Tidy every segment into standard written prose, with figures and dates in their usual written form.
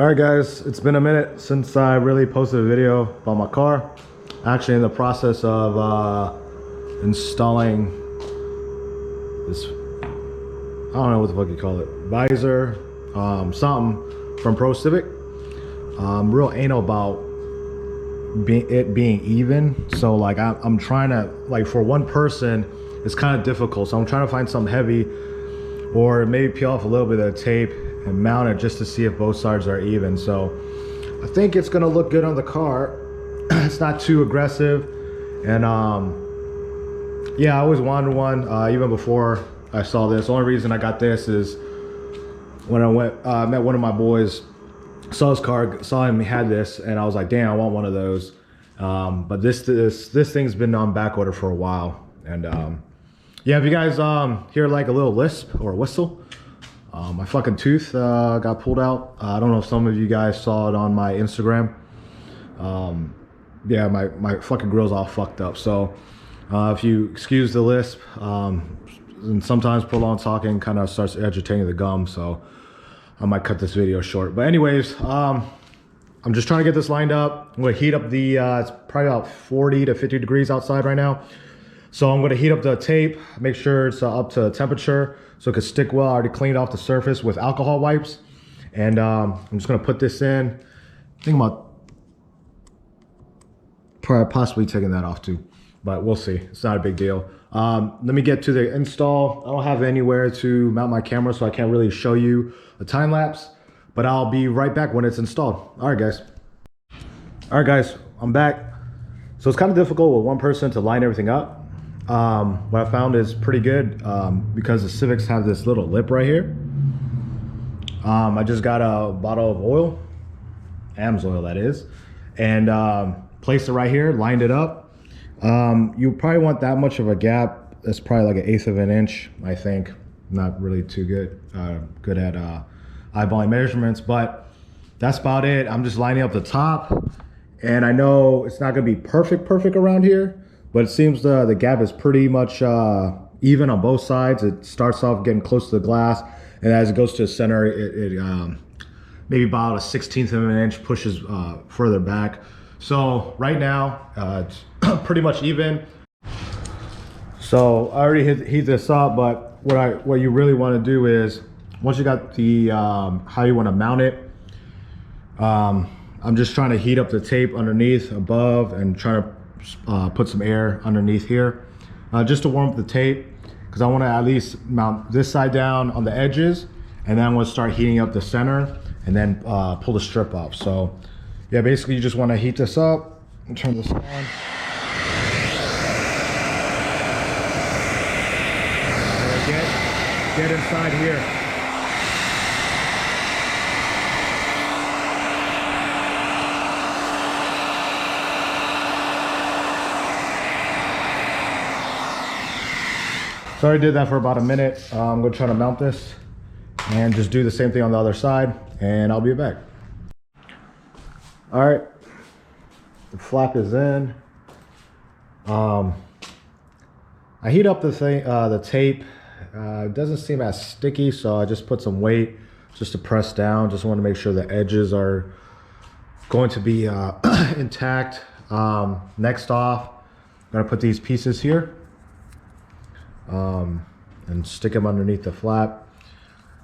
All right, guys, it's been a minute since I really posted a video about my car. Actually, in the process of installing this, I don't know what the fuck you call it, visor, something from Pro Civic. Real anal about it being even. So like I'm trying to, like, for one person, it's kind of difficult. So I'm trying to find something heavy, or maybe peel off a little bit of the tape and mount it just to see if both sides are even. So I think it's gonna look good on the car. It's not too aggressive, and yeah, I always wanted one even before I saw this. The only reason I got this is when I met one of my boys, saw his car, saw him, he had this, and I was like, damn, I want one of those. But this thing's been on back order for a while, and yeah, if you guys hear like a little lisp or whistle, my fucking tooth got pulled out. I don't know if some of you guys saw it on my Instagram. Yeah, my fucking grill's all fucked up. So if you excuse the lisp, and sometimes prolonged talking kind of starts agitating the gum, so I might cut this video short. But anyways, I'm just trying to get this lined up. I'm gonna heat up the, it's probably about 40 to 50 degrees outside right now. So I'm gonna heat up the tape, make sure it's up to temperature so it can stick well. I already cleaned off the surface with alcohol wipes. And I'm just gonna put this in. Think about possibly taking that off too, but we'll see. It's not a big deal. Let me get to the install. I don't have anywhere to mount my camera, so I can't really show you a time lapse, but I'll be right back when it's installed. All right, guys. All right, guys, I'm back. So it's kind of difficult with one person to line everything up. What I found is pretty good because the Civics have this little lip right here. I just got a bottle of oil, AMS oil that is, and placed it right here, lined it up. You probably want that much of a gap. That's probably like 1/8 of an inch, I think. Not really too good at eyeballing measurements, but that's about it. I'm just lining up the top, and I know it's not gonna be perfect around here, but it seems the gap is pretty much even on both sides. It starts off getting close to the glass, and as it goes to the center, it maybe about 1/16 of an inch pushes further back. So right now, it's pretty much even. So I already heat this up, but what you really want to do is, once you got the how you want to mount it, I'm just trying to heat up the tape underneath, above, and trying to put some air underneath here, just to warm up the tape, because I want to at least mount this side down on the edges, and then I'm going to start heating up the center, and then pull the strip off. So yeah, basically you just want to heat this up and turn this on. Get inside here. So I already did that for about a minute. I'm gonna try to mount this and just do the same thing on the other side, and I'll be back. All right, the flap is in. I heat up the thing, the tape. It doesn't seem as sticky, so I just put some weight just to press down. Just want to make sure the edges are going to be intact. Next off, I'm gonna put these pieces here and stick them underneath the flap.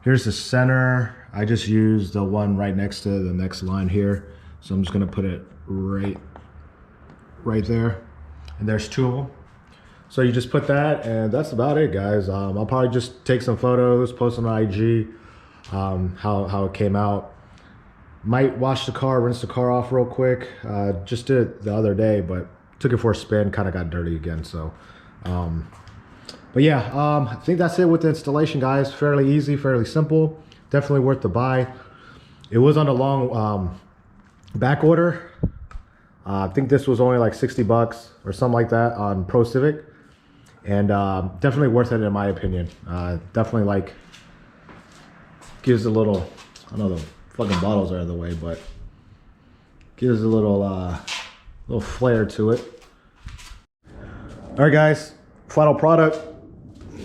Here's the center. I just used the one right next to the next line here, so I'm just gonna put it right there, and there's 2 of them. So you just put that, and that's about it, guys. I'll probably just take some photos, post them on IG, how it came out. Might wash the car, rinse the car off real quick. Just did it the other day, but took it for a spin, kind of got dirty again. So, but yeah, I think that's it with the installation, guys. Fairly easy, fairly simple. Definitely worth the buy. It was on a long back order. I think this was only like 60 bucks or something like that on Pro Civic. And definitely worth it in my opinion. Definitely like gives a little, I know the fucking bottles are out of the way, but gives a little flair to it. All right, guys, final product.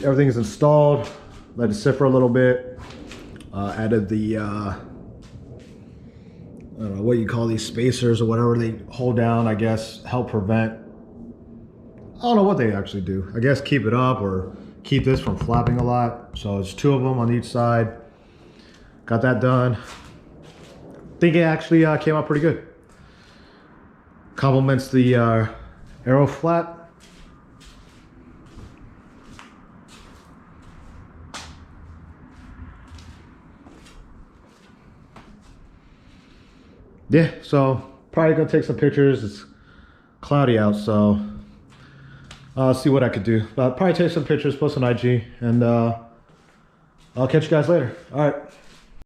Everything is installed. Let it sit for a little bit. Added the I don't know what you call these spacers or whatever they hold down, I guess, help prevent. I don't know what they actually do. I guess keep it up or keep this from flapping a lot. So it's 2 of them on each side. Got that done. Think it actually came out pretty good. Complements the arrow flat. Yeah, so probably gonna take some pictures. It's cloudy out, so I'll see what I could do. But probably take some pictures, post on IG, and I'll catch you guys later. All right.